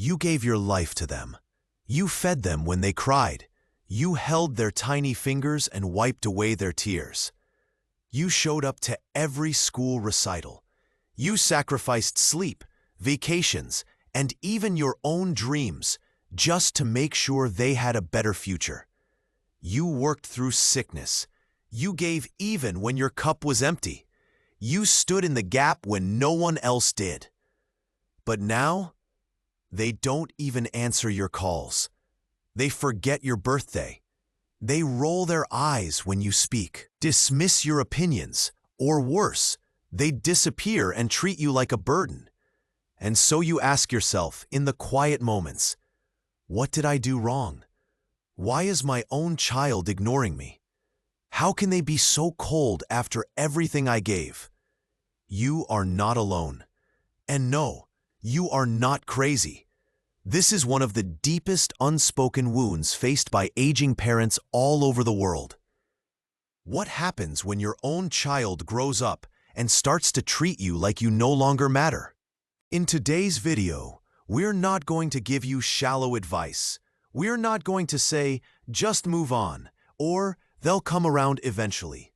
You gave your life to them. You fed them when they cried. You held their tiny fingers and wiped away their tears. You showed up to every school recital. You sacrificed sleep, vacations, and even your own dreams just to make sure they had a better future. You worked through sickness. You gave even when your cup was empty. You stood in the gap when no one else did. But now, they don't even answer your calls. They forget your birthday. They roll their eyes when you speak, dismiss your opinions, or worse, they disappear and treat you like a burden. And so you ask yourself in the quiet moments, what did I do wrong? Why is my own child ignoring me? How can they be so cold after everything I gave? You are not alone. And no, you are not crazy. This is one of the deepest unspoken wounds faced by aging parents all over the world. What happens when your own child grows up and starts to treat you like you no longer matter? In today's video, we're not going to give you shallow advice. We're not going to say, just move on, or they'll come around eventually.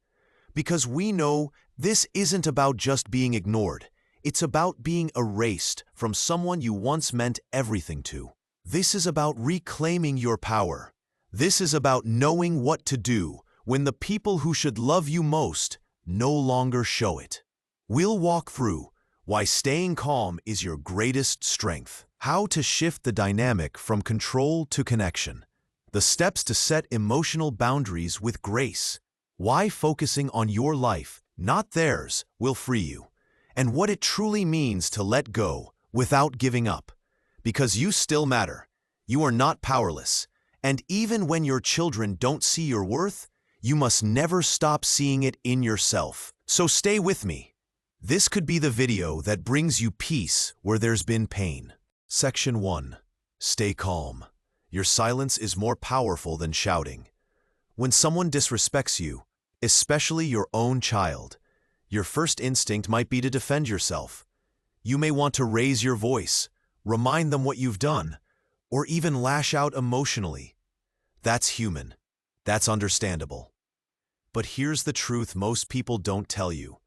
Because we know this isn't about just being ignored. It's about being erased from someone you once meant everything to. This is about reclaiming your power. This is about knowing what to do when the people who should love you most no longer show it. We'll walk through why staying calm is your greatest strength, how to shift the dynamic from control to connection, the steps to set emotional boundaries with grace, why focusing on your life, not theirs, will free you, and what it truly means to let go without giving up. Because you still matter. You are not powerless. And even when your children don't see your worth, you must never stop seeing it in yourself. So stay with me. This could be the video that brings you peace where there's been pain. Section 1. Stay calm. Your silence is more powerful than shouting. When someone disrespects you, especially your own child, your first instinct might be to defend yourself. You may want to raise your voice, remind them what you've done, or even lash out emotionally. That's human. That's understandable. But here's the truth most people don't tell you.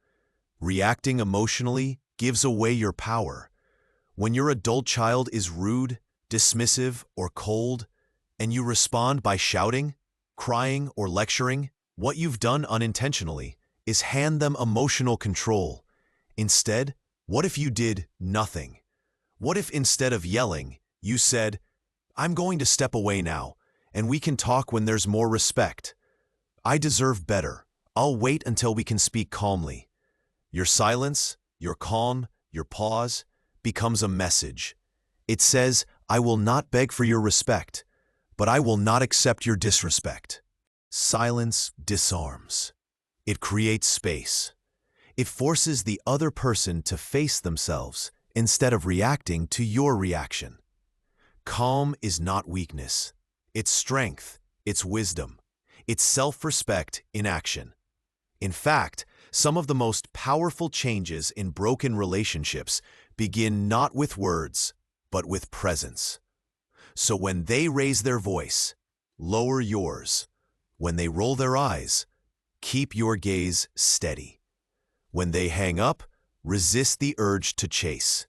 Reacting emotionally gives away your power. When your adult child is rude, dismissive, or cold, and you respond by shouting, crying, or lecturing, what you've done unintentionally is hand them emotional control. Instead, what if you did nothing? What if instead of yelling, you said, I'm going to step away now, and we can talk when there's more respect. I deserve better. I'll wait until we can speak calmly. Your silence, your calm, your pause becomes a message. It says, I will not beg for your respect, but I will not accept your disrespect. Silence disarms. It creates space. It forces the other person to face themselves instead of reacting to your reaction. Calm is not weakness. It's strength. It's wisdom. It's self-respect in action. In fact, some of the most powerful changes in broken relationships begin not with words, but with presence. So when they raise their voice, lower yours. When they roll their eyes, keep your gaze steady. When they hang up, resist the urge to chase.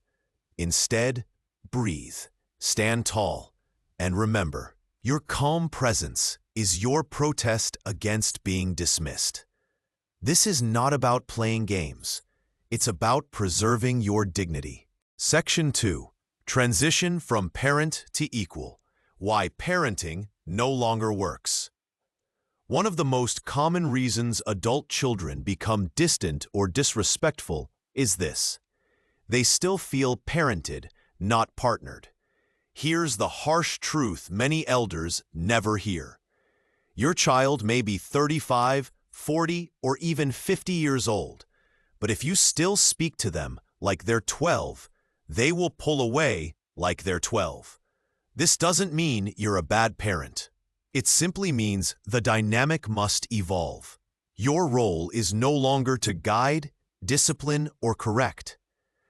Instead, breathe, stand tall, and remember, your calm presence is your protest against being dismissed. This is not about playing games. It's about preserving your dignity. Section 2. Transition from parent to equal. Why parenting no longer works. One of the most common reasons adult children become distant or disrespectful is this. They still feel parented, not partnered. Here's the harsh truth many elders never hear. Your child may be 35, 40, or even 50 years old, but if you still speak to them like they're 12, they will pull away like they're 12. This doesn't mean you're a bad parent. It simply means the dynamic must evolve. Your role is no longer to guide, discipline, or correct.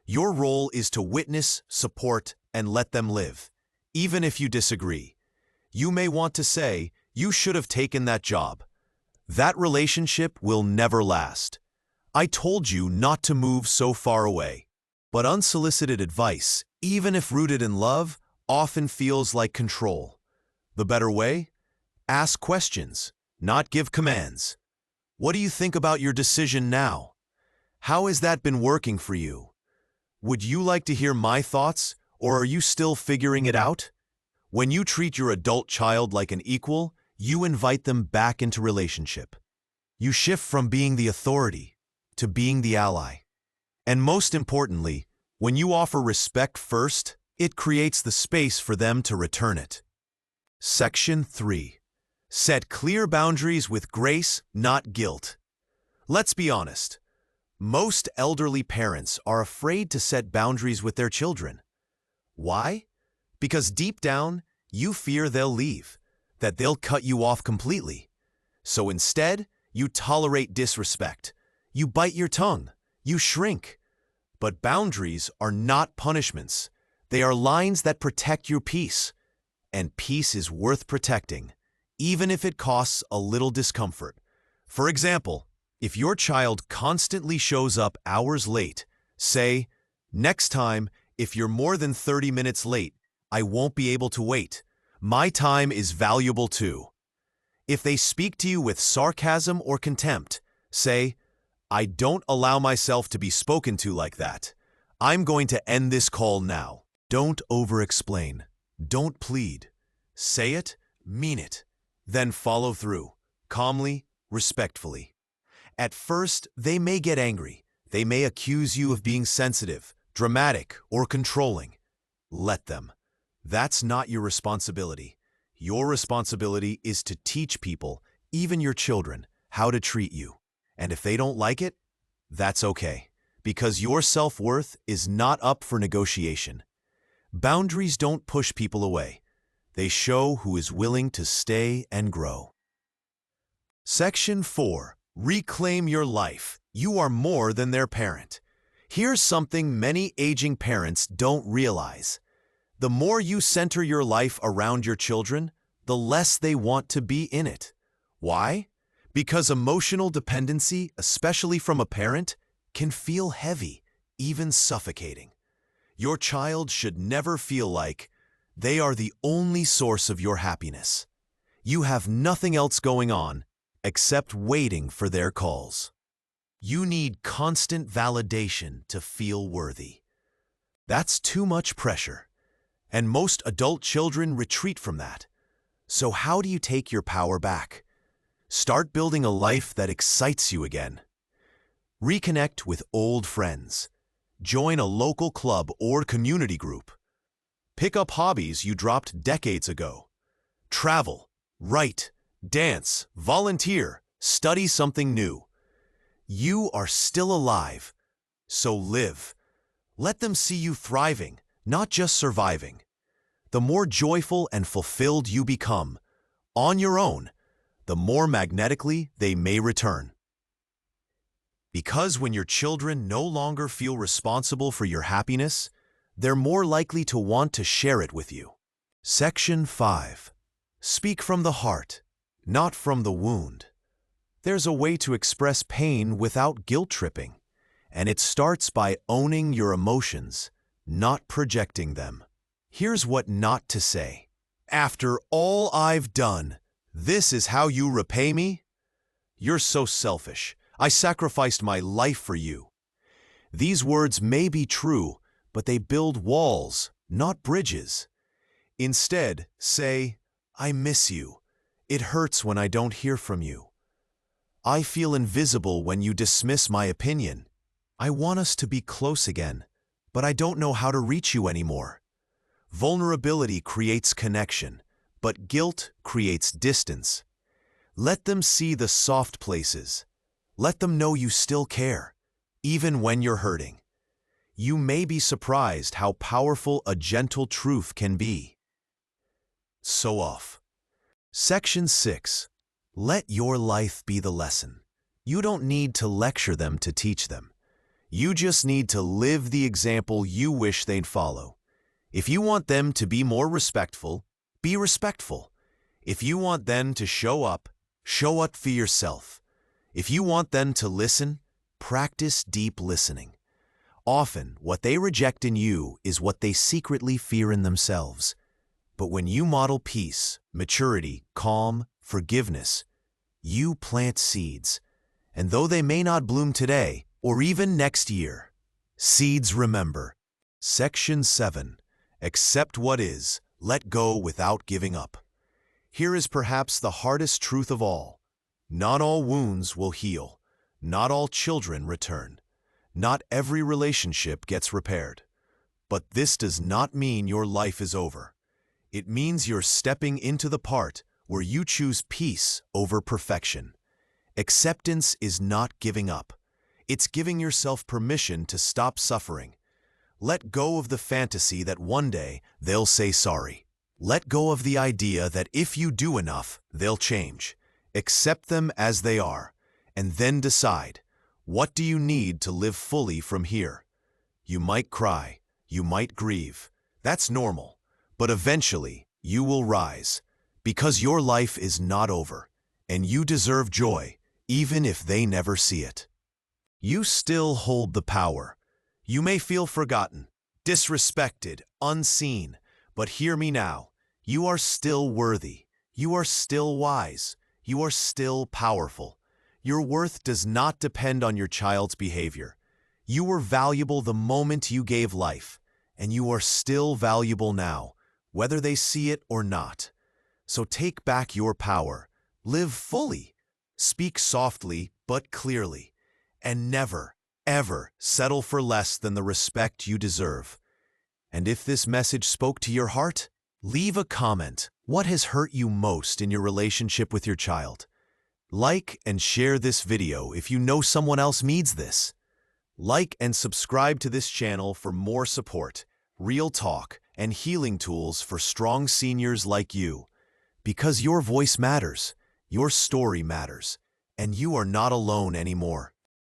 Your role is to witness, support, and let them live. even if you disagree. You may want to say, "You should have taken that job." That relationship will never last. "I told you not to move so far away." But unsolicited advice, even if rooted in love, often feels like control. The better way? Ask questions, not give commands. What do you think about your decision now? How has that been working for you? Would you like to hear my thoughts, or are you still figuring it out? When you treat your adult child like an equal, you invite them back into relationship. You shift from being the authority to being the ally. And most importantly, when you offer respect first, it creates the space for them to return it. Section 3. Set clear boundaries with grace, not guilt. Let's be honest. Most elderly parents are afraid to set boundaries with their children. Why? Because deep down, you fear they'll leave, that they'll cut you off completely. So instead, you tolerate disrespect. You bite your tongue. You shrink. But boundaries are not punishments. They are lines that protect your peace. And peace is worth protecting, even if it costs a little discomfort. For example, if your child constantly shows up hours late, say, "Next time, if you're more than 30 minutes late, I won't be able to wait. My time is valuable too." If they speak to you with sarcasm or contempt, say, "I don't allow myself to be spoken to like that. I'm going to end this call now." Don't over-explain. Don't plead. Say it, mean it. Then follow through, calmly, respectfully. At first, they may get angry. They may accuse you of being sensitive, dramatic, or controlling. Let them. That's not your responsibility. Your responsibility is to teach people, even your children, how to treat you. And if they don't like it, that's okay, because your self-worth is not up for negotiation. Boundaries don't push people away. They show who is willing to stay and grow. Section 4. Reclaim your life. You are more than their parent. Here's something many aging parents don't realize. The more you center your life around your children, the less they want to be in it. Why? Because emotional dependency, especially from a parent, can feel heavy, even suffocating. Your child should never feel like they are the only source of your happiness. You have nothing else going on except waiting for their calls. You need constant validation to feel worthy. That's too much pressure, and most adult children retreat from that. So how do you take your power back? Start building a life that excites you again. Reconnect with old friends. Join a local club or community group. Pick up hobbies you dropped decades ago. Travel, write, dance, volunteer, study something new. You are still alive, so live. Let them see you thriving, not just surviving. The more joyful and fulfilled you become, on your own, the more magnetically they may return. Because when your children no longer feel responsible for your happiness, they're more likely to want to share it with you. Section 5. Speak from the heart, not from the wound. There's a way to express pain without guilt-tripping, and it starts by owning your emotions, not projecting them. Here's what not to say. "After all I've done, this is how you repay me? You're so selfish. I sacrificed my life for you." These words may be true, but they build walls, not bridges. Instead, say, "I miss you. It hurts when I don't hear from you. I feel invisible when you dismiss my opinion. I want us to be close again, but I don't know how to reach you anymore." Vulnerability creates connection, but guilt creates distance. Let them see the soft places. Let them know you still care, even when you're hurting. You may be surprised how powerful a gentle truth can be. So off. Section 6. Let your life be the lesson. You don't need to lecture them to teach them. You just need to live the example you wish they'd follow. If you want them to be more respectful, be respectful. If you want them to show up for yourself. If you want them to listen, practice deep listening. Often, what they reject in you is what they secretly fear in themselves. But when you model peace, maturity, calm, forgiveness, you plant seeds. And though they may not bloom today, or even next year, seeds remember. Section 7. Accept what is, let go without giving up. Here is perhaps the hardest truth of all. Not all wounds will heal. Not all children return. Not every relationship gets repaired. But this does not mean your life is over. It means you're stepping into the part where you choose peace over perfection. Acceptance is not giving up. It's giving yourself permission to stop suffering. Let go of the fantasy that one day they'll say sorry. Let go of the idea that if you do enough, they'll change. Accept them as they are, and then decide, what do you need to live fully from here? You might cry, you might grieve. That's normal. But eventually, you will rise, because your life is not over, and you deserve joy, even if they never see it. You still hold the power. You may feel forgotten, disrespected, unseen, but hear me now. You are still worthy. You are still wise. You are still powerful. Your worth does not depend on your child's behavior. You were valuable the moment you gave life, and you are still valuable now, whether they see it or not. So take back your power. Live fully. Speak softly but clearly. And never, ever settle for less than the respect you deserve. And if this message spoke to your heart, leave a comment. What has hurt you most in your relationship with your child? Like and share this video if you know someone else needs this. Like and subscribe to this channel for more support, real talk, and healing tools for strong seniors like you. Because your voice matters, your story matters, and you are not alone anymore.